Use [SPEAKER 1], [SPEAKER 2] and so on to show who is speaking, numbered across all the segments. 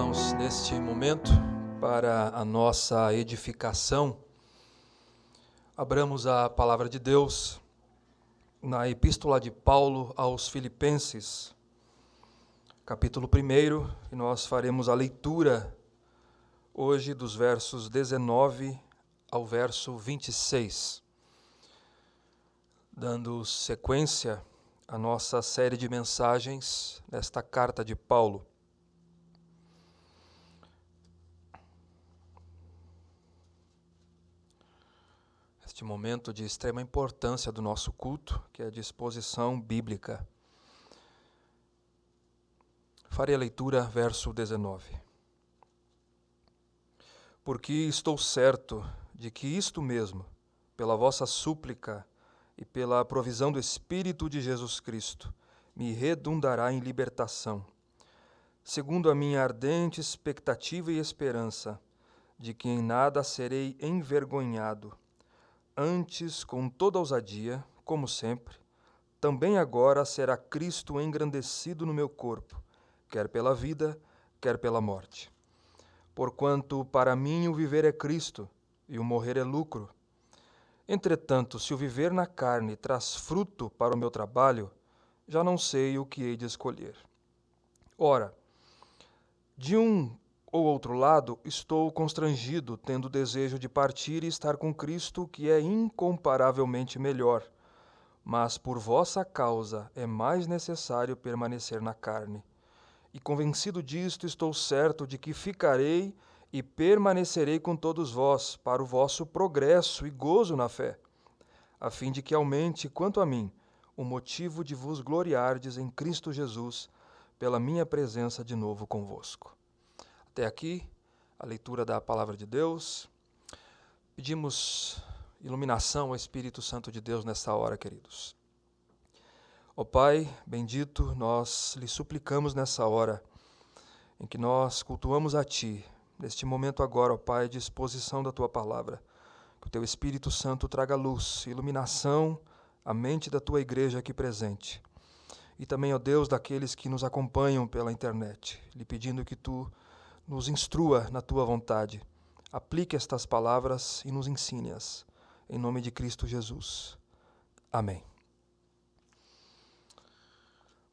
[SPEAKER 1] irmãos, neste momento, para a nossa edificação, abramos a palavra de Deus na Epístola de Paulo aos Filipenses, capítulo 1, e nós faremos a leitura hoje dos versos 19 ao verso 26, dando sequência à nossa série de mensagens nesta carta de Paulo. Este momento de extrema importância do nosso culto, que é a disposição bíblica. Farei a leitura, verso 19. Porque estou certo de que isto mesmo, pela vossa súplica e pela provisão do Espírito de Jesus Cristo, me redundará em libertação, segundo a minha ardente expectativa e esperança, de que em nada serei envergonhado. Antes, com toda ousadia, como sempre, também agora será Cristo engrandecido no meu corpo, quer pela vida, quer pela morte. Porquanto para mim o viver é Cristo, e o morrer é lucro. Entretanto, se o viver na carne traz fruto para o meu trabalho, já não sei o que hei de escolher. Ora, de um ou outro lado, estou constrangido, tendo desejo de partir e estar com Cristo, que é incomparavelmente melhor. Mas por vossa causa é mais necessário permanecer na carne. E convencido disto, estou certo de que ficarei e permanecerei com todos vós, para o vosso progresso e gozo na fé, a fim de que aumente, quanto a mim, o motivo de vos gloriardes em Cristo Jesus, pela minha presença de novo convosco. Até aqui, a leitura da Palavra de Deus. Pedimos iluminação ao Espírito Santo de Deus nessa hora, queridos. Ó Pai bendito, nós lhe suplicamos nessa hora em que nós cultuamos a Ti, neste momento agora, ó Pai, de exposição da Tua Palavra, que o Teu Espírito Santo traga luz, iluminação à mente da Tua igreja aqui presente. E também, ó Deus, daqueles que nos acompanham pela internet, lhe pedindo que Tu nos instrua na Tua vontade. Aplique estas palavras e nos ensine-as. Em nome de Cristo Jesus. Amém.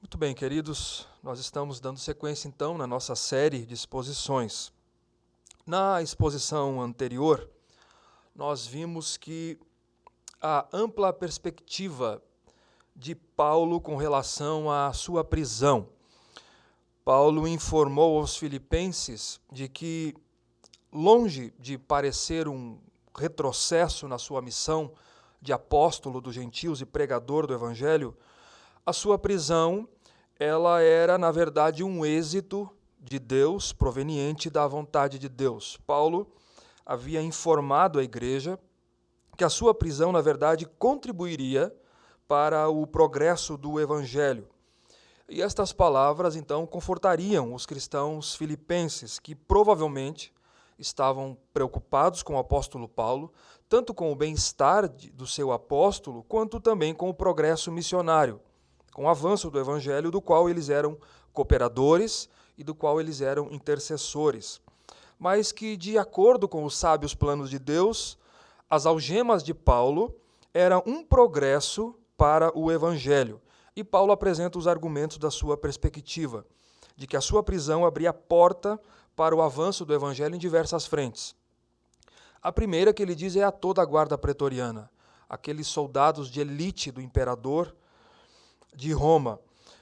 [SPEAKER 1] Muito bem, queridos, nós estamos dando sequência, então, na nossa série de exposições. Na exposição anterior, nós vimos que a ampla perspectiva de Paulo com relação à sua prisão. Paulo informou aos filipenses de que, longe de parecer um retrocesso na sua missão de apóstolo dos gentios e pregador do evangelho, a sua prisão, ela era, na verdade, um êxito de Deus, proveniente da vontade de Deus. Paulo havia informado a igreja que a sua prisão, na verdade, contribuiria para o progresso do evangelho. E estas palavras, então, confortariam os cristãos filipenses, que provavelmente estavam preocupados com o apóstolo Paulo, tanto com o bem-estar do seu apóstolo, quanto também com o progresso missionário, com o avanço do evangelho, do qual eles eram cooperadores e do qual eles eram intercessores. Mas que, de acordo com os sábios planos de Deus, as algemas de Paulo eram um progresso para o evangelho. E Paulo apresenta os argumentos da sua perspectiva, de que a sua prisão abria porta para o avanço do evangelho em diversas frentes. A primeira que ele diz é a toda a guarda pretoriana, aqueles soldados de elite do imperador de Roma.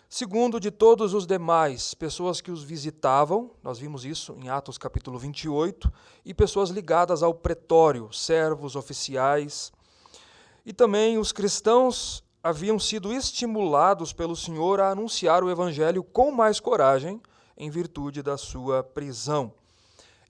[SPEAKER 1] Segundo, de todos os demais, pessoas que os visitavam, nós vimos isso em Atos capítulo 28, e pessoas ligadas ao pretório, servos, oficiais. E também os cristãos haviam sido estimulados pelo Senhor a anunciar o evangelho com mais coragem, em virtude da sua prisão.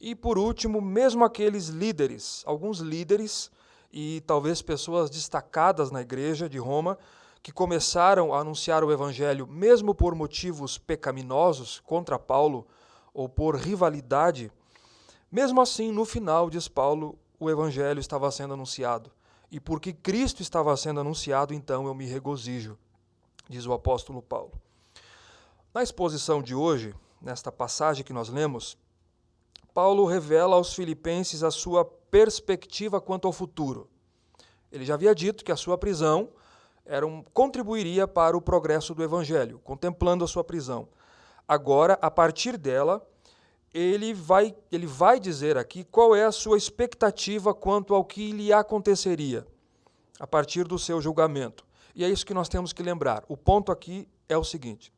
[SPEAKER 1] E, por último, mesmo aqueles líderes, alguns líderes e talvez pessoas destacadas na igreja de Roma, que começaram a anunciar o evangelho mesmo por motivos pecaminosos contra Paulo ou por rivalidade, mesmo assim, no final, diz Paulo, o evangelho estava sendo anunciado. E porque Cristo estava sendo anunciado, então eu me regozijo, diz o apóstolo Paulo. Na exposição de hoje, nesta passagem que nós lemos, Paulo revela aos filipenses a sua perspectiva quanto ao futuro. Ele já havia dito que a sua prisão contribuiria para o progresso do Evangelho, contemplando a sua prisão. Agora, a partir dela, ele vai dizer aqui qual é a sua expectativa quanto ao que lhe aconteceria a partir do seu julgamento. E é isso que nós temos que lembrar. O ponto aqui é o seguinte.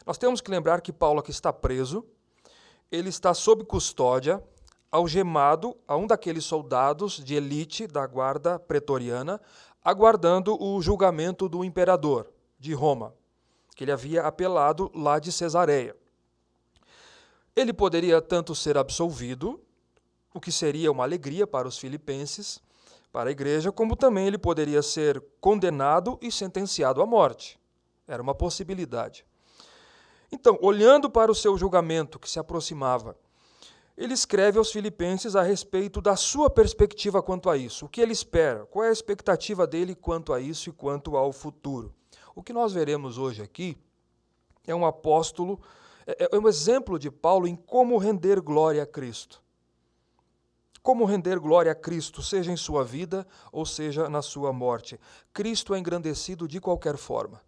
[SPEAKER 1] Nós temos que lembrar que Paulo aqui está preso, ele está sob custódia, algemado a um daqueles soldados de elite da guarda pretoriana, aguardando o julgamento do imperador de Roma, que ele havia apelado lá de Cesareia. Ele poderia tanto ser absolvido, o que seria uma alegria para os filipenses, para a igreja, como também ele poderia ser condenado e sentenciado à morte. Era uma possibilidade. Então, olhando para o seu julgamento que se aproximava, ele escreve aos filipenses a respeito da sua perspectiva quanto a isso. O que ele espera? Qual é a expectativa dele quanto a isso e quanto ao futuro? O que nós veremos hoje aqui é um apóstolo, é um exemplo de Paulo em como render glória a Cristo. Como render glória a Cristo, seja em sua vida ou seja na sua morte. Cristo é engrandecido de qualquer forma.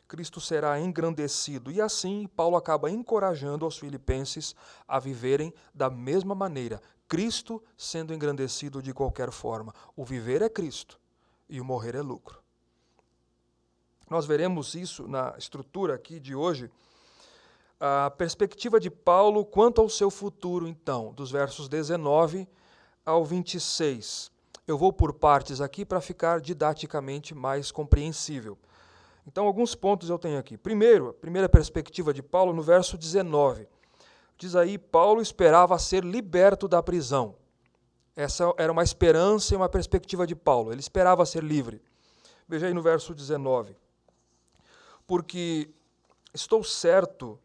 [SPEAKER 1] Cristo será engrandecido. E assim, Paulo acaba encorajando os filipenses a viverem da mesma maneira. Cristo sendo engrandecido de qualquer forma. O viver é Cristo e o morrer é lucro. Nós veremos isso na estrutura aqui de hoje. A perspectiva de Paulo quanto ao seu futuro, então, dos versos 19 ao 26. Eu vou por partes aqui para ficar didaticamente mais compreensível. Então, alguns pontos eu tenho aqui. Primeiro, a primeira perspectiva de Paulo no verso 19. Diz aí, Paulo esperava ser liberto da prisão. Essa era uma esperança e uma perspectiva de Paulo. Ele esperava ser livre. Veja aí no verso 19. Porque estou certo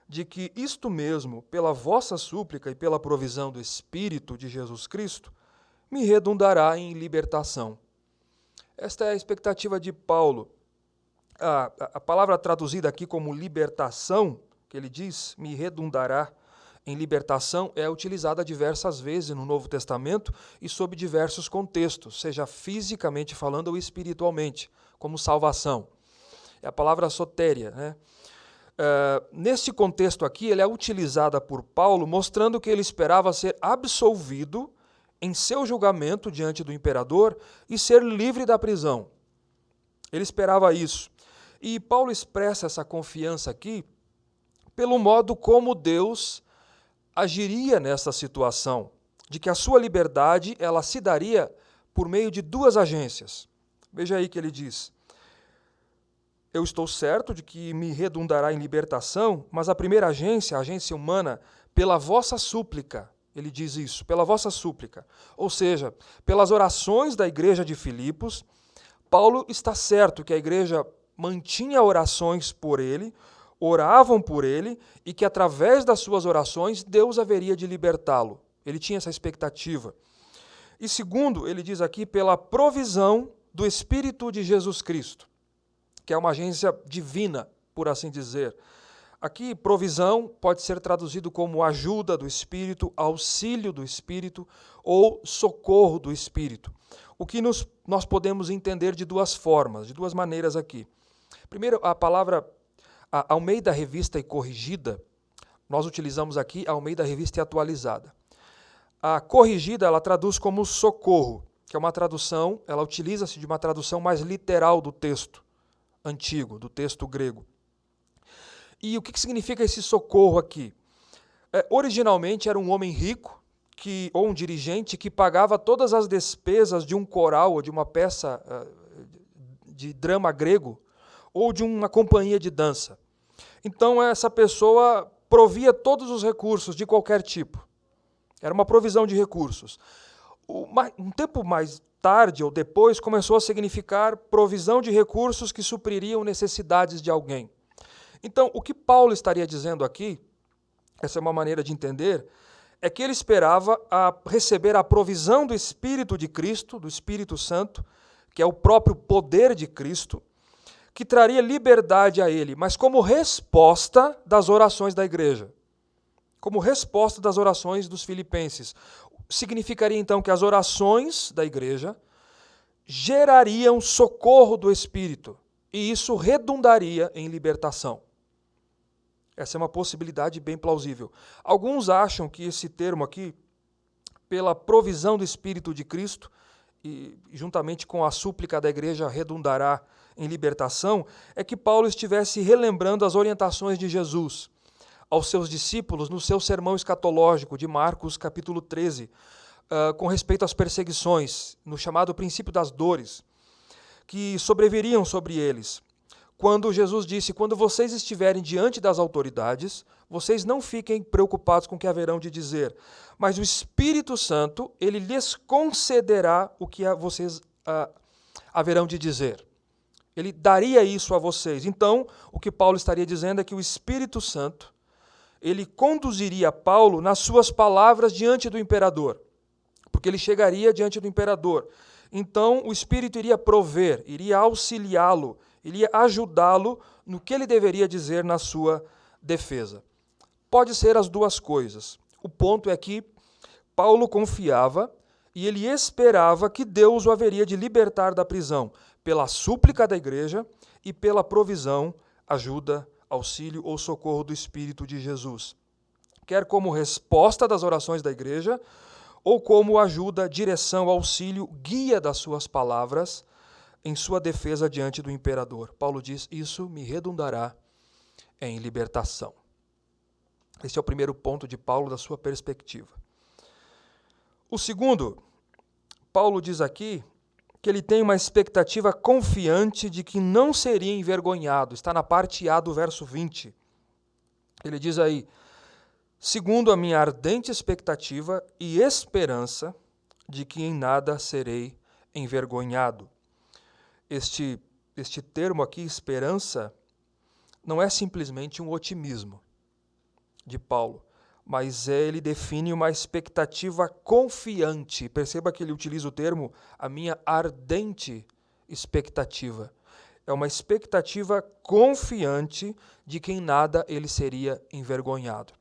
[SPEAKER 1] de que isto mesmo, pela vossa súplica e pela provisão do Espírito de Jesus Cristo, me redundará em libertação. Esta é a expectativa de Paulo. A palavra traduzida aqui como libertação, que ele diz, me redundará em libertação, é utilizada diversas vezes no Novo Testamento e sob diversos contextos, seja fisicamente falando ou espiritualmente, como salvação. É a palavra sotéria, né? Nesse contexto aqui, ele é utilizada por Paulo, mostrando que ele esperava ser absolvido em seu julgamento diante do imperador e ser livre da prisão. Ele esperava isso. E Paulo expressa essa confiança aqui pelo modo como Deus agiria nessa situação, de que a sua liberdade ela se daria por meio de duas agências. Veja aí que ele diz: eu estou certo de que me redundará em libertação, mas a primeira agência, a agência humana, pela vossa súplica, ele diz isso, pela vossa súplica. Ou seja, pelas orações da igreja de Filipos, Paulo está certo que a igreja mantinha orações por ele, oravam por ele, e que através das suas orações Deus haveria de libertá-lo. Ele tinha essa expectativa. E segundo, ele diz aqui, pela provisão do Espírito de Jesus Cristo, que é uma agência divina, por assim dizer. Aqui, provisão pode ser traduzido como ajuda do Espírito, auxílio do Espírito ou socorro do Espírito. O que nós podemos entender de duas formas, de duas maneiras aqui. Primeiro, a palavra Almeida Revista e Corrigida, nós utilizamos aqui a Almeida Revista e Atualizada. A corrigida, ela traduz como socorro, que é uma tradução, ela utiliza-se de uma tradução mais literal do texto antigo, do texto grego. E o que significa esse socorro aqui? Originalmente era um homem rico, ou um dirigente que pagava todas as despesas de um coral ou de uma peça de drama grego ou de uma companhia de dança. Então essa pessoa provia todos os recursos de qualquer tipo. Era uma provisão de recursos. Um tempo mais tarde ou depois começou a significar provisão de recursos que supririam necessidades de alguém. Então o que Paulo estaria dizendo aqui, essa é uma maneira de entender, é que ele esperava receber a provisão do Espírito de Cristo, do Espírito Santo, que é o próprio poder de Cristo, que traria liberdade a ele, mas como resposta das orações da igreja. como resposta das orações dos filipenses. Significaria então que as orações da igreja gerariam socorro do Espírito, e isso redundaria em libertação. Essa é uma possibilidade bem plausível. Alguns acham que esse termo aqui, pela provisão do Espírito de Cristo, e juntamente com a súplica da igreja redundará em libertação, é que Paulo estivesse relembrando as orientações de Jesus aos seus discípulos no seu sermão escatológico de Marcos, capítulo 13, com respeito às perseguições, no chamado princípio das dores, que sobreviriam sobre eles. Quando Jesus disse, quando vocês estiverem diante das autoridades, vocês não fiquem preocupados com o que haverão de dizer, mas o Espírito Santo, ele lhes concederá o que vocês haverão de dizer. Ele daria isso a vocês. Então, o que Paulo estaria dizendo é que o Espírito Santo, ele conduziria Paulo nas suas palavras diante do imperador, porque ele chegaria diante do imperador. Então, o Espírito iria prover, iria auxiliá-lo, iria ajudá-lo no que ele deveria dizer na sua defesa. Pode ser as duas coisas. O ponto é que Paulo confiava e ele esperava que Deus o haveria de libertar da prisão, pela súplica da igreja e pela provisão, ajuda, auxílio ou socorro do Espírito de Jesus. Quer como resposta das orações da igreja, ou como ajuda, direção, auxílio, guia das suas palavras em sua defesa diante do imperador. Paulo diz, isso me redundará em libertação. Esse é o primeiro ponto de Paulo da sua perspectiva. O segundo, Paulo diz aqui que ele tem uma expectativa confiante de que não seria envergonhado. Está na parte A do verso 20. Ele diz aí, segundo a minha ardente expectativa e esperança de que em nada serei envergonhado. Este termo aqui, esperança, não é simplesmente um otimismo de Paulo, mas ele define uma expectativa confiante. Perceba que ele utiliza o termo, a minha ardente expectativa. É uma expectativa confiante de que em nada ele seria envergonhado.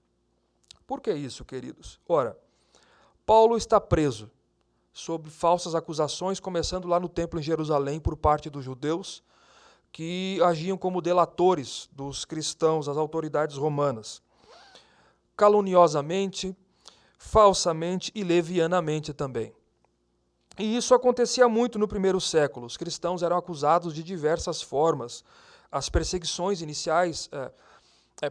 [SPEAKER 1] Por que isso, queridos? Ora, Paulo está preso sob falsas acusações, começando lá no templo em Jerusalém por parte dos judeus, que agiam como delatores dos cristãos, as autoridades romanas. Caluniosamente, falsamente e levianamente também. E isso acontecia muito no primeiro século. Os cristãos eram acusados de diversas formas. As perseguições iniciais,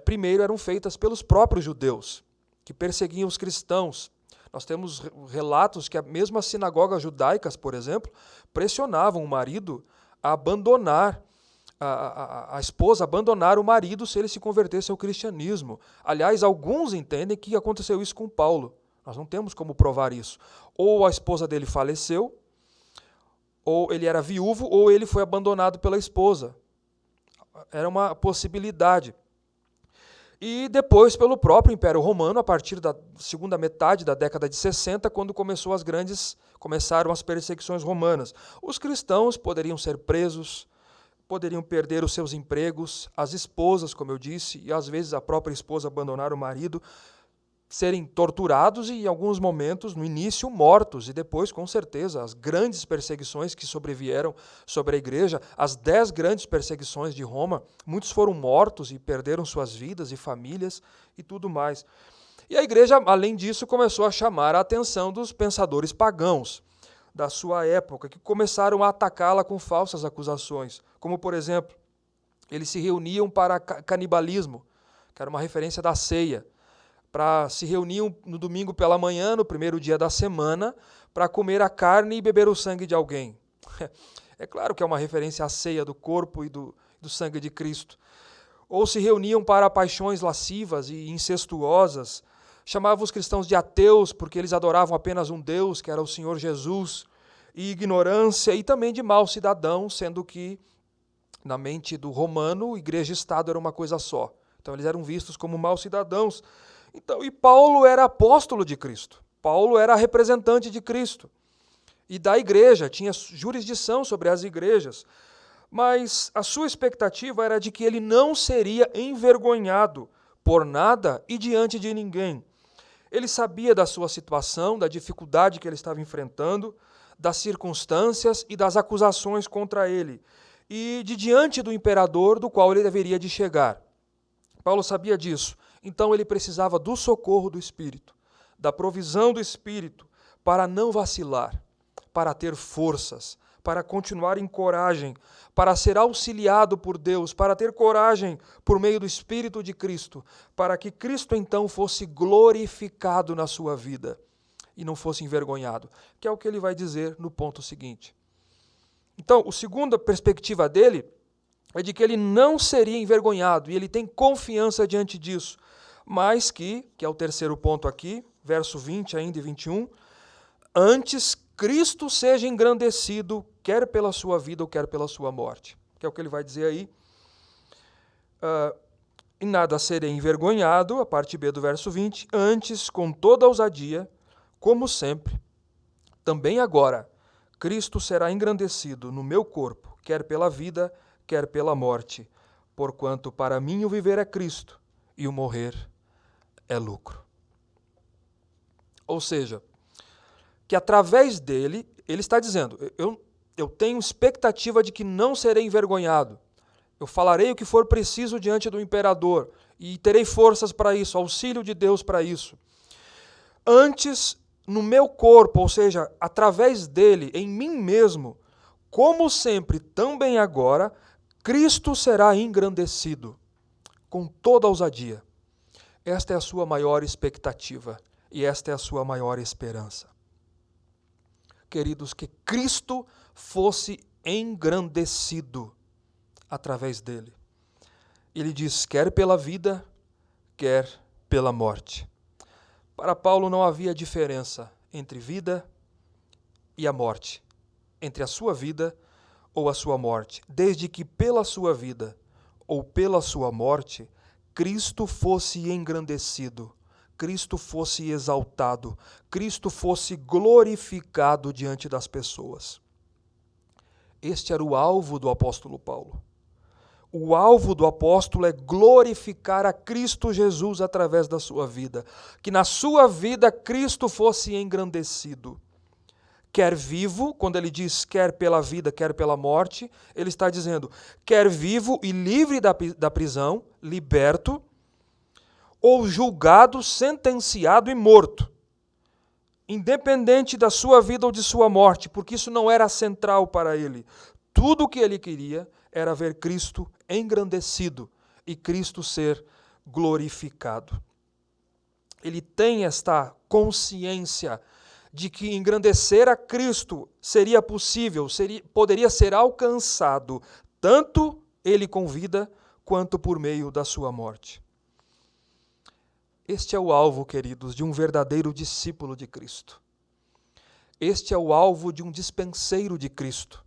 [SPEAKER 1] primeiro, eram feitas pelos próprios judeus, que perseguiam os cristãos. Nós temos relatos que mesmo as sinagogas judaicas, por exemplo, pressionavam o marido a abandonar a esposa, abandonar o marido se ele se convertesse ao cristianismo. Aliás, alguns entendem que aconteceu isso com Paulo. Nós não temos como provar isso. Ou a esposa dele faleceu, ou ele era viúvo, ou ele foi abandonado pela esposa. Era uma possibilidade. E depois pelo próprio Império Romano, a partir da segunda metade da década de 60, quando começaram as perseguições romanas. Os cristãos poderiam ser presos, poderiam perder os seus empregos, as esposas, como eu disse, e às vezes a própria esposa abandonar o marido, serem torturados e, em alguns momentos, no início, mortos, e depois, com certeza, as grandes perseguições que sobrevieram sobre a igreja, as 10 grandes perseguições de Roma, muitos foram mortos e perderam suas vidas e famílias e tudo mais. E a igreja, além disso, começou a chamar a atenção dos pensadores pagãos da sua época, que começaram a atacá-la com falsas acusações, como, por exemplo, eles se reuniam para canibalismo, que era uma referência da ceia, se reuniam no domingo pela manhã, no primeiro dia da semana, para comer a carne e beber o sangue de alguém. É claro que é uma referência à ceia do corpo e do sangue de Cristo. Ou se reuniam para paixões lascivas e incestuosas, chamavam os cristãos de ateus porque eles adoravam apenas um Deus, que era o Senhor Jesus, e ignorância e também de mau cidadão, sendo que, na mente do romano, igreja e Estado era uma coisa só. Então eles eram vistos como maus cidadãos. Então, e Paulo era apóstolo de Cristo. Paulo era representante de Cristo. E da igreja, tinha jurisdição sobre as igrejas. Mas a sua expectativa era de que ele não seria envergonhado por nada e diante de ninguém. Ele sabia da sua situação, da dificuldade que ele estava enfrentando, das circunstâncias e das acusações contra ele, e de diante do imperador do qual ele deveria de chegar. Paulo sabia disso, então ele precisava do socorro do Espírito, da provisão do Espírito, para não vacilar, para ter forças, para continuar em coragem, para ser auxiliado por Deus, para ter coragem por meio do Espírito de Cristo, para que Cristo então fosse glorificado na sua vida e não fosse envergonhado, que é o que ele vai dizer no ponto seguinte. Então, a segunda perspectiva dele é de que ele não seria envergonhado, e ele tem confiança diante disso, mas que é o terceiro ponto aqui, verso 20 ainda e 21, antes Cristo seja engrandecido, quer pela sua vida ou quer pela sua morte. Que é o que ele vai dizer aí. Em nada serei envergonhado, a parte B do verso 20, antes, com toda ousadia, como sempre, também agora, Cristo será engrandecido no meu corpo, quer pela vida, quer pela morte, porquanto para mim o viver é Cristo e o morrer é lucro. Ou seja, que através dele, ele está dizendo, eu tenho expectativa de que não serei envergonhado. Eu falarei o que for preciso diante do imperador e terei forças para isso, auxílio de Deus para isso. Antes, no meu corpo, ou seja, através dele, em mim mesmo, como sempre, também agora, Cristo será engrandecido com toda ousadia. Esta é a sua maior expectativa e esta é a sua maior esperança. Queridos, que Cristo fosse engrandecido através dele. Ele diz, quer pela vida, quer pela morte. Para Paulo não havia diferença entre vida e a morte, entre a sua vida ou a sua morte, desde que pela sua vida ou pela sua morte, Cristo fosse engrandecido, Cristo fosse exaltado, Cristo fosse glorificado diante das pessoas. Este era o alvo do apóstolo Paulo. O alvo do apóstolo é glorificar a Cristo Jesus através da sua vida. Que na sua vida Cristo fosse engrandecido. Quer vivo, quando ele diz quer pela vida, quer pela morte, ele está dizendo quer vivo e livre da prisão, liberto, ou julgado, sentenciado e morto. Independente da sua vida ou de sua morte, porque isso não era central para ele. Tudo o que ele queria era ver Cristo engrandecido e Cristo ser glorificado. Ele tem esta consciência de que engrandecer a Cristo seria possível, poderia ser alcançado, tanto ele com vida, quanto por meio da sua morte. Este é o alvo, queridos, de um verdadeiro discípulo de Cristo. Este é o alvo de um dispenseiro de Cristo.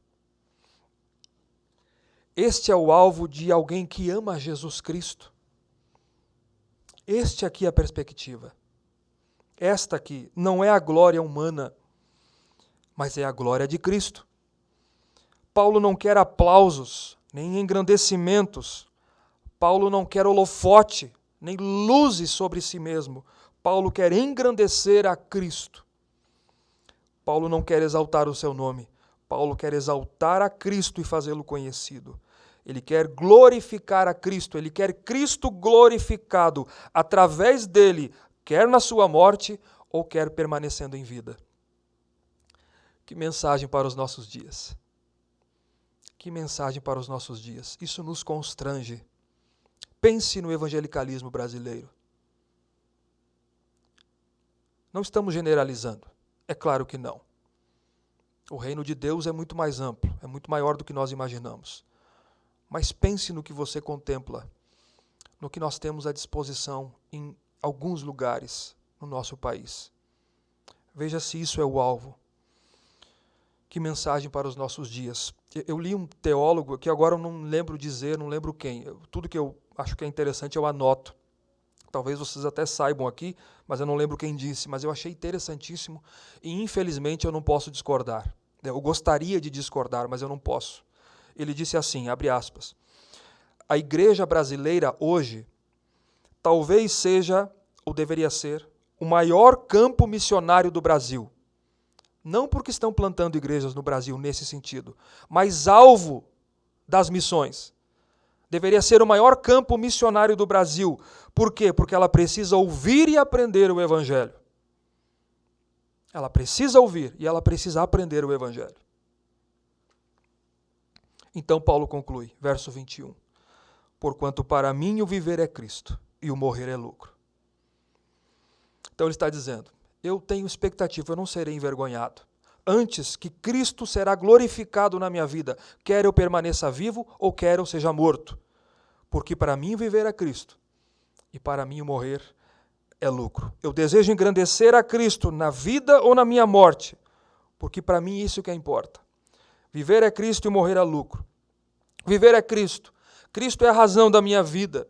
[SPEAKER 1] Este é o alvo de alguém que ama Jesus Cristo. Este aqui é a perspectiva. Esta aqui não é a glória humana, mas é a glória de Cristo. Paulo não quer aplausos, nem engrandecimentos. Paulo não quer holofote, nem luzes sobre si mesmo. Paulo quer engrandecer a Cristo. Paulo não quer exaltar o seu nome. Paulo quer exaltar a Cristo e fazê-lo conhecido. Ele quer glorificar a Cristo, ele quer Cristo glorificado através dele, quer na sua morte ou quer permanecendo em vida. Que mensagem para os nossos dias. Que mensagem para os nossos dias. Isso nos constrange. Pense no evangelicalismo brasileiro. Não estamos generalizando. É claro que não. O reino de Deus é muito mais amplo, é muito maior do que nós imaginamos. Mas pense no que você contempla, no que nós temos à disposição em alguns lugares no nosso país. Veja se isso é o alvo. Que mensagem para os nossos dias. Eu li um teólogo que agora eu não lembro dizer, não lembro quem. Tudo que eu acho que é interessante eu anoto. Talvez vocês até saibam aqui, mas eu não lembro quem disse, mas eu achei interessantíssimo e infelizmente eu não posso discordar. Eu gostaria de discordar, mas eu não posso. Ele disse assim, abre aspas, a igreja brasileira hoje talvez seja, ou deveria ser, o maior campo missionário do Brasil. Não porque estão plantando igrejas no Brasil nesse sentido, mas alvo das missões. Deveria ser o maior campo missionário do Brasil. Por quê? Porque ela precisa ouvir e aprender o Evangelho. Ela precisa ouvir e ela precisa aprender o Evangelho. Então Paulo conclui, verso 21. Porquanto para mim o viver é Cristo e o morrer é lucro. Então ele está dizendo, eu tenho expectativa, eu não serei envergonhado. Antes que Cristo será glorificado na minha vida, quer eu permaneça vivo ou quer eu seja morto. Porque para mim viver é Cristo e para mim o morrer é lucro. Eu desejo engrandecer a Cristo na vida ou na minha morte, porque para mim isso que importa. Viver é Cristo e morrer é lucro. Viver é Cristo. Cristo é a razão da minha vida.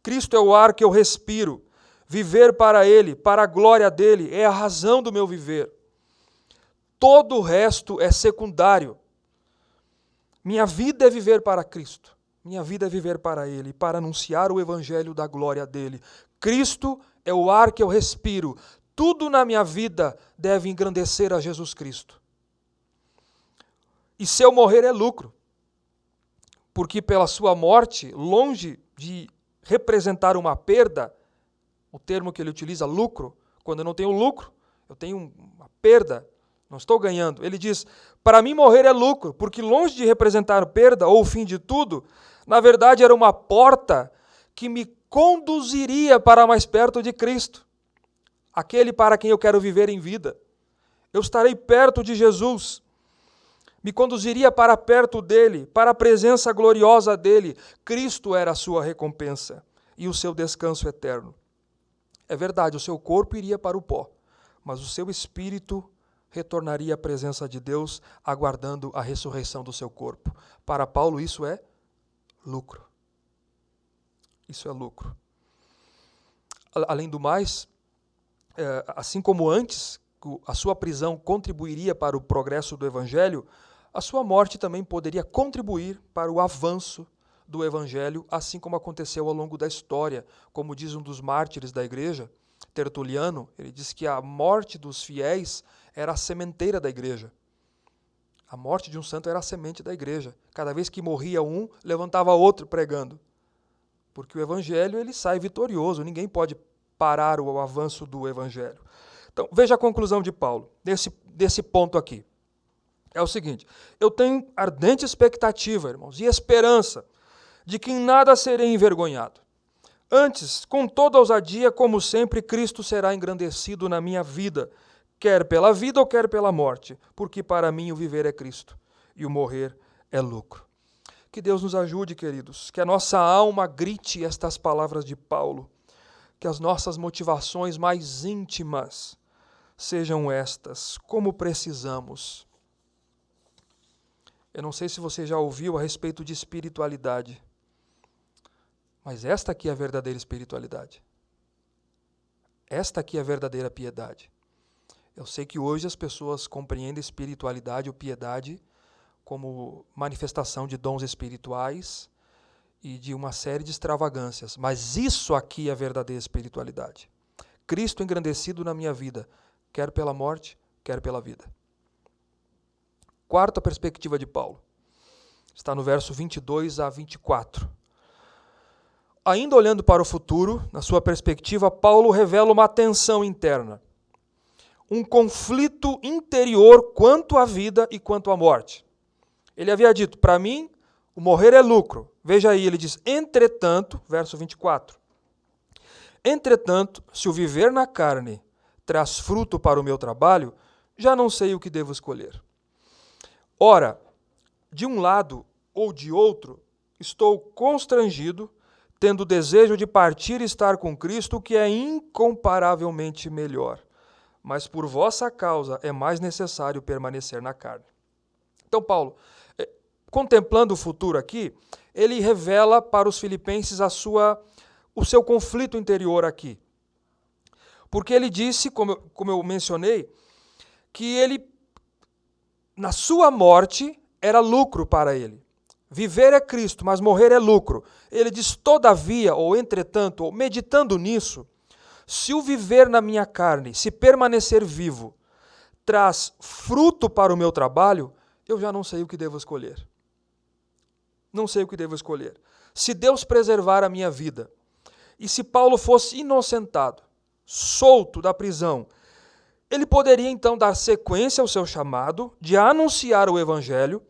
[SPEAKER 1] Cristo é o ar que eu respiro. Viver para Ele, para a glória dEle, é a razão do meu viver. Todo o resto é secundário. Minha vida é viver para Cristo. Minha vida é viver para Ele, para anunciar o Evangelho da glória dEle. Cristo é o ar que eu respiro. Tudo na minha vida deve engrandecer a Jesus Cristo. E se eu morrer é lucro. Porque pela sua morte, longe de representar uma perda, o termo que ele utiliza, lucro, quando eu não tenho lucro, eu tenho uma perda, não estou ganhando. Ele diz, para mim morrer é lucro, porque longe de representar perda ou o fim de tudo, na verdade era uma porta que me conduziria para mais perto de Cristo, aquele para quem eu quero viver em vida. Eu estarei perto de Jesus, me conduziria para perto dele, para a presença gloriosa dele. Cristo era a sua recompensa e o seu descanso eterno. É verdade, o seu corpo iria para o pó, mas o seu espírito retornaria à presença de Deus, aguardando a ressurreição do seu corpo. Para Paulo, isso é lucro. Isso é lucro. Além do mais, assim como antes, a sua prisão contribuiria para o progresso do Evangelho, a sua morte também poderia contribuir para o avanço do Evangelho, assim como aconteceu ao longo da história. Como diz um dos mártires da igreja, Tertuliano, ele diz que a morte dos fiéis era a sementeira da igreja. A morte de um santo era a semente da igreja. Cada vez que morria um, levantava outro pregando. Porque o Evangelho ele sai vitorioso, ninguém pode parar o avanço do Evangelho. Então, veja a conclusão de Paulo, desse ponto aqui. É o seguinte, eu tenho ardente expectativa, irmãos, e esperança de que em nada serei envergonhado. Antes, com toda ousadia, como sempre, Cristo será engrandecido na minha vida, quer pela vida ou quer pela morte, porque para mim o viver é Cristo e o morrer é lucro. Que Deus nos ajude, queridos, que a nossa alma grite estas palavras de Paulo, que as nossas motivações mais íntimas sejam estas, como precisamos. Eu não sei se você já ouviu a respeito de espiritualidade, mas esta aqui é a verdadeira espiritualidade. Esta aqui é a verdadeira piedade. Eu sei que hoje as pessoas compreendem espiritualidade ou piedade como manifestação de dons espirituais e de uma série de extravagâncias, mas isso aqui é a verdadeira espiritualidade. Cristo engrandecido na minha vida, quer pela morte, quer pela vida. Quarta perspectiva de Paulo, está no verso 22 a 24. Ainda olhando para o futuro, na sua perspectiva, Paulo revela uma tensão interna, um conflito interior quanto à vida e quanto à morte. Ele havia dito, para mim, o morrer é lucro. Veja aí, ele diz, entretanto, verso 24, entretanto, se o viver na carne traz fruto para o meu trabalho, já não sei o que devo escolher. Ora, de um lado ou de outro, estou constrangido, tendo desejo de partir e estar com Cristo, que é incomparavelmente melhor. Mas por vossa causa é mais necessário permanecer na carne. Então, Paulo, contemplando o futuro aqui, ele revela para os filipenses o seu conflito interior aqui. Porque ele disse, como eu mencionei, que ele, na sua morte, era lucro para ele. viver é Cristo, mas morrer é lucro. Ele diz, todavia, ou entretanto, ou meditando nisso, se o viver na minha carne, se permanecer vivo, traz fruto para o meu trabalho, eu já não sei o que devo escolher. Não sei o que devo escolher. Se Deus preservar a minha vida, e se Paulo fosse inocentado, solto da prisão, ele poderia então dar sequência ao seu chamado de anunciar o evangelho,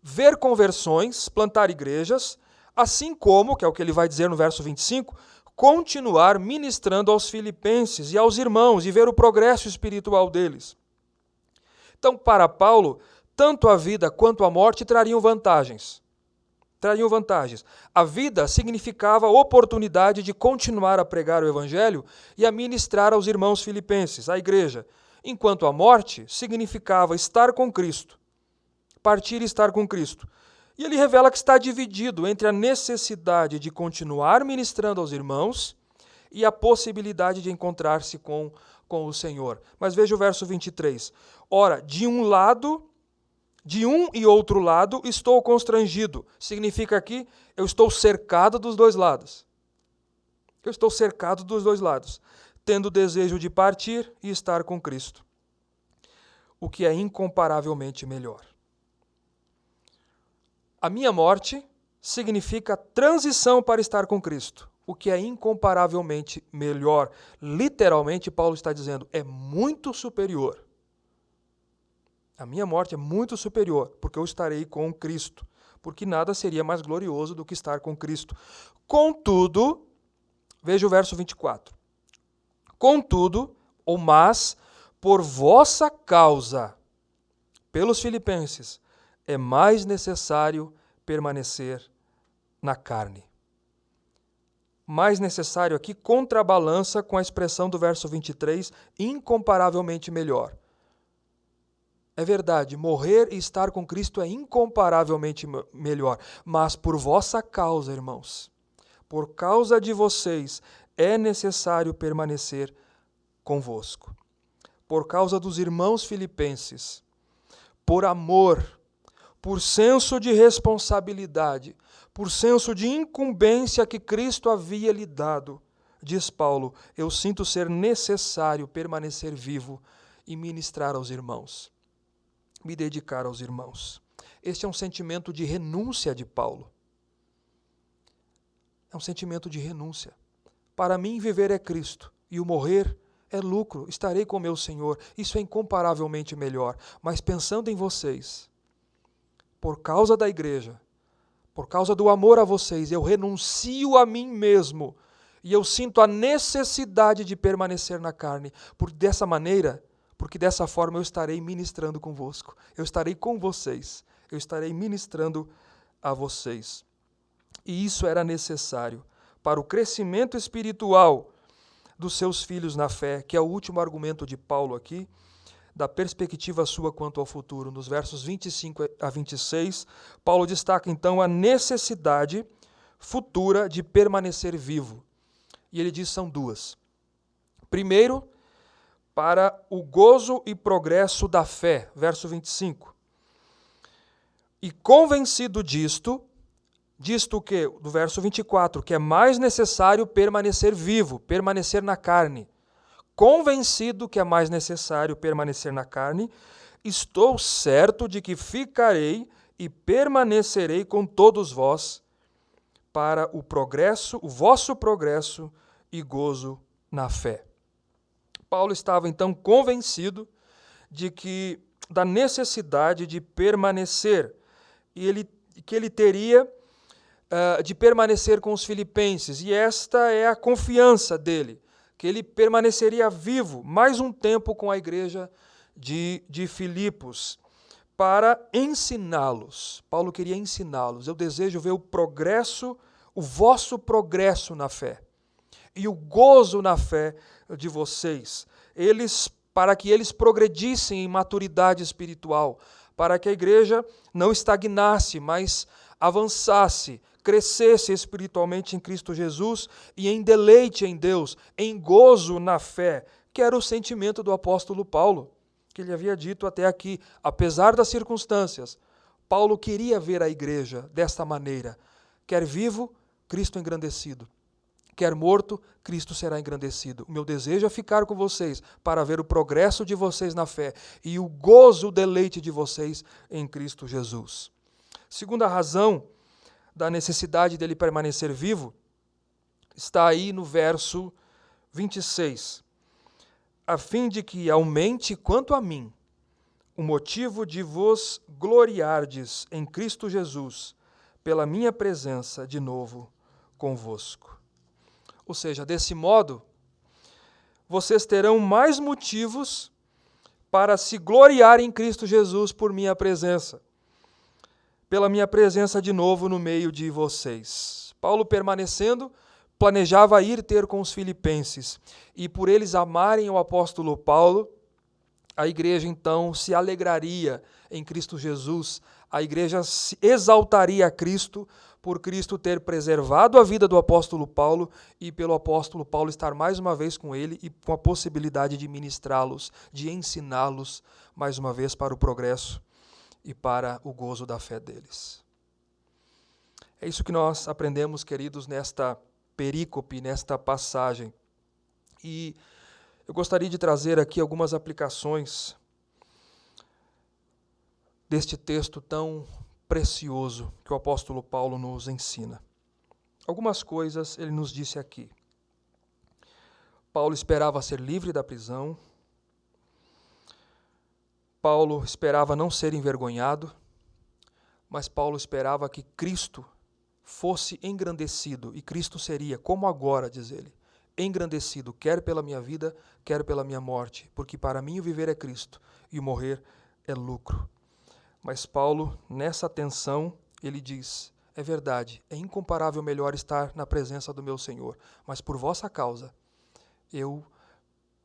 [SPEAKER 1] ver conversões, plantar igrejas, assim como, que é o que ele vai dizer no verso 25, continuar ministrando aos filipenses e aos irmãos e ver o progresso espiritual deles. Então, para Paulo, tanto a vida quanto a morte trariam vantagens. A vida significava a oportunidade de continuar a pregar o evangelho e a ministrar aos irmãos filipenses, à igreja, enquanto a morte significava estar com Cristo, partir e estar com Cristo. E ele revela que está dividido entre a necessidade de continuar ministrando aos irmãos e a possibilidade de encontrar-se com o Senhor. Mas veja o verso 23. Ora, de um e outro lado estou constrangido. Significa aqui, eu estou cercado dos dois lados. Eu estou cercado dos dois lados, tendo desejo de partir e estar com Cristo, o que é incomparavelmente melhor. A minha morte significa transição para estar com Cristo, o que é incomparavelmente melhor. Literalmente, Paulo está dizendo, é muito superior. A minha morte é muito superior, porque eu estarei com Cristo, porque nada seria mais glorioso do que estar com Cristo. Contudo, veja o verso 24. Contudo, ou mas, por vossa causa, pelos filipenses, é mais necessário permanecer na carne. Mais necessário aqui contrabalança com a expressão do verso 23, incomparavelmente melhor. É verdade, morrer e estar com Cristo é incomparavelmente melhor, mas por vossa causa, irmãos, por causa de vocês, é necessário permanecer convosco. Por causa dos irmãos filipenses, por amor, por senso de responsabilidade, por senso de incumbência que Cristo havia lhe dado, diz Paulo, eu sinto ser necessário permanecer vivo e ministrar aos irmãos, me dedicar aos irmãos. Este é um sentimento de renúncia de Paulo. É um sentimento de renúncia. Para mim, viver é Cristo, e o morrer é lucro, estarei com meu Senhor. Isso é incomparavelmente melhor. Mas pensando em vocês, por causa da igreja, por causa do amor a vocês, eu renuncio a mim mesmo e eu sinto a necessidade de permanecer na carne, porque dessa forma eu estarei ministrando convosco, eu estarei com vocês, eu estarei ministrando a vocês. E isso era necessário para o crescimento espiritual dos seus filhos na fé, que é o último argumento de Paulo aqui, da perspectiva sua quanto ao futuro. Nos versos 25 a 26, Paulo destaca então a necessidade futura de permanecer vivo. E ele diz que são duas. Primeiro, para o gozo e progresso da fé, verso 25. E convencido disto o que? Do verso 24, que é mais necessário permanecer vivo, permanecer na carne. Convencido que é mais necessário permanecer na carne, estou certo de que ficarei e permanecerei com todos vós para o progresso, o vosso progresso e gozo na fé. Paulo estava então convencido da necessidade de permanecer e que ele teria de permanecer com os filipenses, e esta é a confiança dele, que ele permaneceria vivo mais um tempo com a igreja de Filipos, para ensiná-los. Paulo queria ensiná-los. Eu desejo ver o progresso, o vosso progresso na fé, e o gozo na fé de vocês, para que eles progredissem em maturidade espiritual, para que a igreja não estagnasse, mas avançasse, crescesse espiritualmente em Cristo Jesus e em deleite em Deus, em gozo na fé, que era o sentimento do apóstolo Paulo, que ele havia dito até aqui, apesar das circunstâncias, Paulo queria ver a igreja desta maneira. Quer vivo, Cristo engrandecido. Quer morto, Cristo será engrandecido. O meu desejo é ficar com vocês para ver o progresso de vocês na fé e o gozo, o deleite de vocês em Cristo Jesus. Segunda razão da necessidade dele permanecer vivo está aí no verso 26. A fim de que aumente quanto a mim o motivo de vos gloriardes em Cristo Jesus pela minha presença de novo convosco. Ou seja, desse modo, vocês terão mais motivos para se gloriar em Cristo Jesus por minha presença, pela minha presença de novo no meio de vocês. Paulo, permanecendo, planejava ir ter com os filipenses, e por eles amarem o apóstolo Paulo, a igreja então se alegraria em Cristo Jesus, a igreja se exaltaria a Cristo, por Cristo ter preservado a vida do apóstolo Paulo e pelo apóstolo Paulo estar mais uma vez com ele e com a possibilidade de ministrá-los, de ensiná-los mais uma vez para o progresso e para o gozo da fé deles. É isso que nós aprendemos, queridos, nesta perícope, nesta passagem. E eu gostaria de trazer aqui algumas aplicações deste texto tão precioso que o apóstolo Paulo nos ensina. Algumas coisas ele nos disse aqui. Paulo esperava ser livre da prisão. Paulo esperava não ser envergonhado, mas Paulo esperava que Cristo fosse engrandecido, e Cristo seria, como agora, diz ele, engrandecido, quer pela minha vida, quer pela minha morte, porque para mim o viver é Cristo e o morrer é lucro. Mas Paulo, nessa tensão, ele diz, é verdade, é incomparável melhor estar na presença do meu Senhor, mas por vossa causa, eu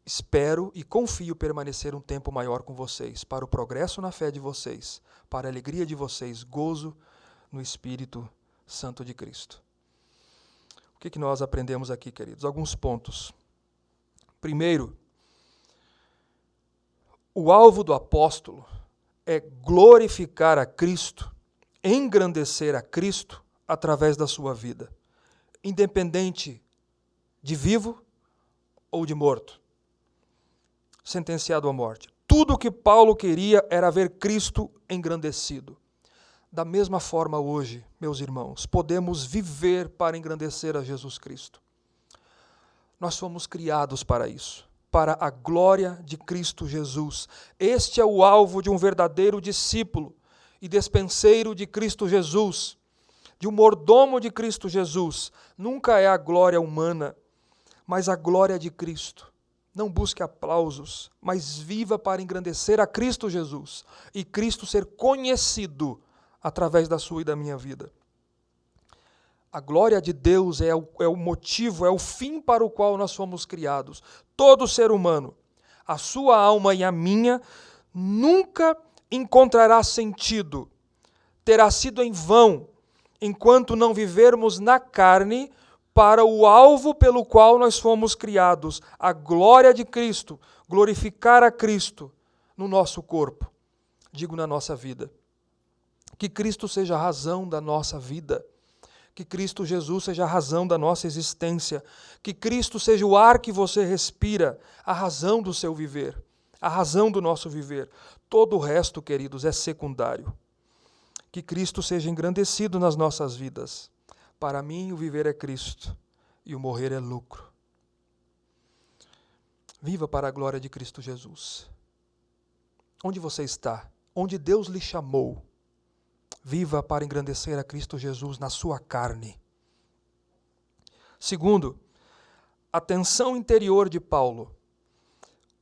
[SPEAKER 1] espero e confio permanecer um tempo maior com vocês, para o progresso na fé de vocês, para a alegria de vocês, gozo no Espírito Santo de Cristo. O que nós aprendemos aqui, queridos? Alguns pontos. Primeiro, o alvo do apóstolo é glorificar a Cristo, engrandecer a Cristo através da sua vida, independente de vivo ou de morto, sentenciado à morte. Tudo o que Paulo queria era ver Cristo engrandecido. Da mesma forma hoje, meus irmãos, podemos viver para engrandecer a Jesus Cristo. Nós fomos criados para isso, para a glória de Cristo Jesus. Este é o alvo de um verdadeiro discípulo e despenseiro de Cristo Jesus, de um mordomo de Cristo Jesus. Nunca é a glória humana, mas a glória de Cristo. Não busque aplausos, mas viva para engrandecer a Cristo Jesus e Cristo ser conhecido através da sua e da minha vida. A glória de Deus é o motivo, é o fim para o qual nós fomos criados. Todo ser humano, a sua alma e a minha, nunca encontrará sentido, terá sido em vão, enquanto não vivermos na carne para o alvo pelo qual nós fomos criados, a glória de Cristo, glorificar a Cristo no nosso corpo, digo na nossa vida. Que Cristo seja a razão da nossa vida. Que Cristo Jesus seja a razão da nossa existência. Que Cristo seja o ar que você respira, a razão do seu viver, a razão do nosso viver. Todo o resto, queridos, é secundário. Que Cristo seja engrandecido nas nossas vidas. Para mim, o viver é Cristo e o morrer é lucro. Viva para a glória de Cristo Jesus. Onde você está? Onde Deus lhe chamou? Viva para engrandecer a Cristo Jesus na sua carne. Segundo, a tensão interior de Paulo,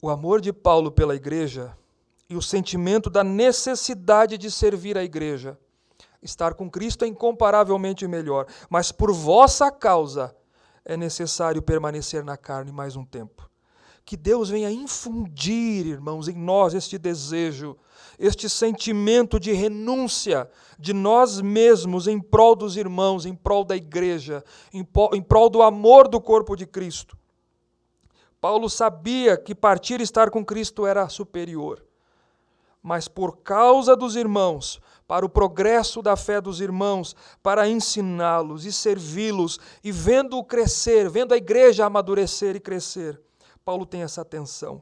[SPEAKER 1] o amor de Paulo pela igreja e o sentimento da necessidade de servir a igreja. Estar com Cristo é incomparavelmente melhor, mas por vossa causa é necessário permanecer na carne mais um tempo. Que Deus venha infundir, irmãos, em nós este desejo, este sentimento de renúncia de nós mesmos em prol dos irmãos, em prol da igreja, em prol do amor do corpo de Cristo. Paulo sabia que partir e estar com Cristo era superior. mas por causa dos irmãos, para o progresso da fé dos irmãos, para ensiná-los e servi-los, e vendo-o crescer, vendo a igreja amadurecer e crescer. Paulo tem essa atenção.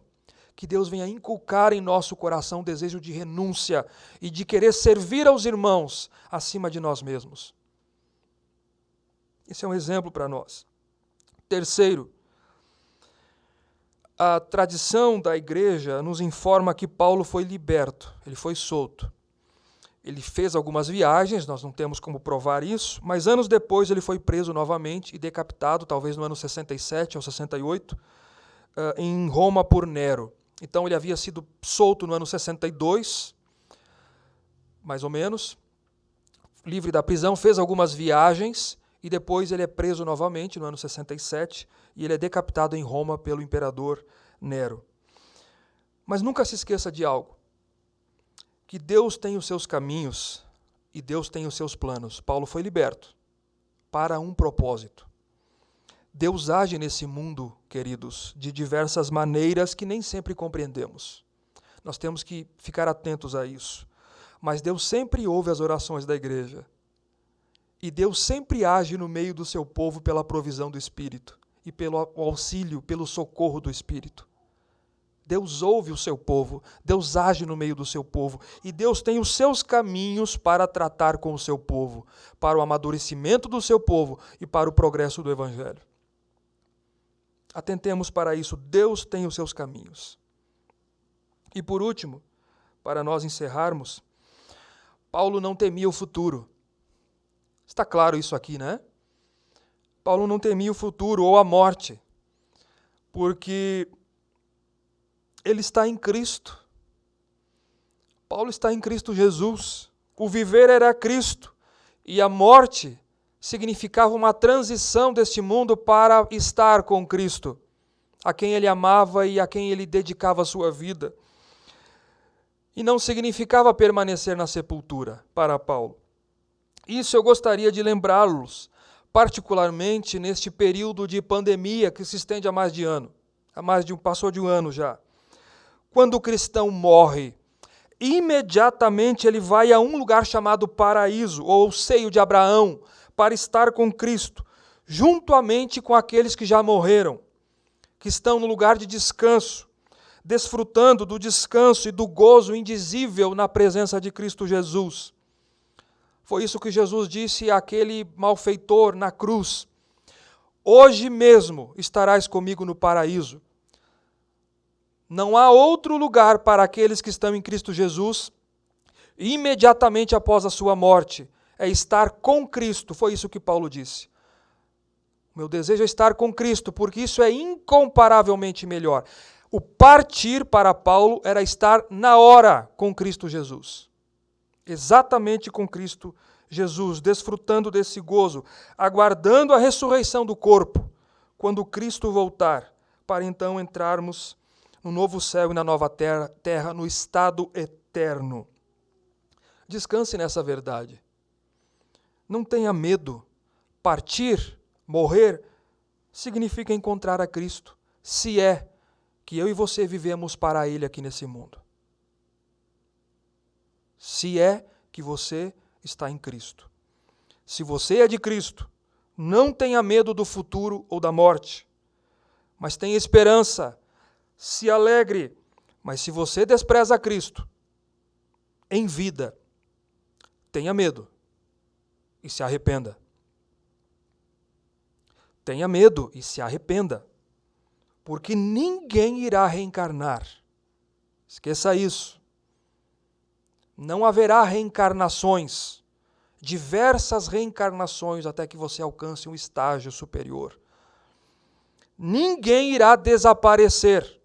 [SPEAKER 1] Que Deus venha inculcar em nosso coração o desejo de renúncia e de querer servir aos irmãos acima de nós mesmos. Esse é um exemplo para nós. Terceiro, a tradição da igreja nos informa que Paulo foi liberto, ele foi solto. Ele fez algumas viagens, nós não temos como provar isso, mas anos depois ele foi preso novamente e decapitado, talvez no ano 67 ou 68, em Roma por Nero. Então ele havia sido solto no ano 62, mais ou menos, livre da prisão, fez algumas viagens e depois ele é preso novamente no ano 67 e ele é decapitado em Roma pelo imperador Nero. Mas nunca se esqueça de algo, que Deus tem os seus caminhos e Deus tem os seus planos. Paulo foi liberto para um propósito. Deus age nesse mundo, queridos, de diversas maneiras que nem sempre compreendemos. Nós temos que ficar atentos a isso. Mas Deus sempre ouve as orações da igreja. E Deus sempre age no meio do seu povo pela provisão do Espírito e pelo auxílio, pelo socorro do Espírito. Deus ouve o seu povo, Deus age no meio do seu povo e Deus tem os seus caminhos para tratar com o seu povo, para o amadurecimento do seu povo e para o progresso do Evangelho. Atentemos para isso, Deus tem os seus caminhos. E por último, para nós encerrarmos, Paulo não temia o futuro. Está claro isso aqui, né? Paulo não temia o futuro ou a morte, porque ele está em Cristo. Paulo está em Cristo Jesus. O viver era Cristo e a morte significava uma transição deste mundo para estar com Cristo, a quem ele amava e a quem ele dedicava a sua vida. E não significava permanecer na sepultura para Paulo. Isso eu gostaria de lembrá-los, particularmente neste período de pandemia que se estende há mais de ano. Passou de um ano já. Quando o cristão morre, imediatamente ele vai a um lugar chamado paraíso, ou seio de Abraão, para estar com Cristo, juntamente com aqueles que já morreram, que estão no lugar de descanso, desfrutando do descanso e do gozo indizível na presença de Cristo Jesus. Foi isso que Jesus disse àquele malfeitor na cruz: hoje mesmo estarás comigo no paraíso. Não há outro lugar para aqueles que estão em Cristo Jesus, imediatamente após a sua morte, é estar com Cristo. Foi isso que Paulo disse. Meu desejo é estar com Cristo, porque isso é incomparavelmente melhor. O partir para Paulo era estar na hora com Cristo Jesus. Exatamente com Cristo Jesus, desfrutando desse gozo, aguardando a ressurreição do corpo, quando Cristo voltar, para então entrarmos no novo céu e na nova terra, no estado eterno. Descanse nessa verdade. Não tenha medo. Partir, morrer, significa encontrar a Cristo, se é que eu e você vivemos para Ele aqui nesse mundo. Se é que você está em Cristo. Se você é de Cristo, não tenha medo do futuro ou da morte, mas tenha esperança, se alegre. Mas se você despreza Cristo em vida, tenha medo e se arrependa. Tenha medo e se arrependa, porque ninguém irá reencarnar. Esqueça isso. Não haverá reencarnações, diversas reencarnações até que você alcance um estágio superior. Ninguém irá desaparecer.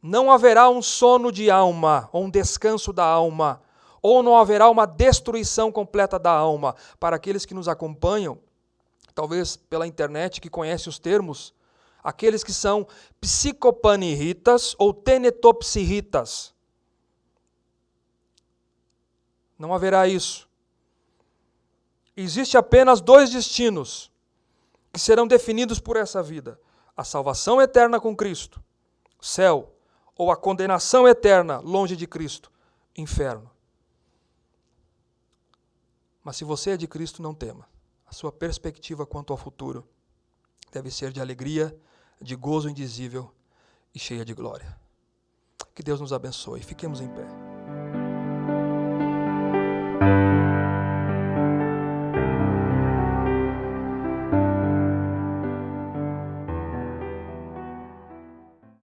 [SPEAKER 1] Não haverá um sono de alma, ou um descanso da alma, ou não haverá uma destruição completa da alma. Para aqueles que nos acompanham, talvez pela internet, que conhecem os termos, aqueles que são psicopanirritas ou tenetopsirritas. Não haverá isso. Existe apenas dois destinos que serão definidos por essa vida: a salvação eterna com Cristo, céu, ou a condenação eterna longe de Cristo, inferno. Mas se você é de Cristo, não tema. A sua perspectiva quanto ao futuro deve ser de alegria, de gozo indizível e cheia de glória. Que Deus nos abençoe. Fiquemos em pé.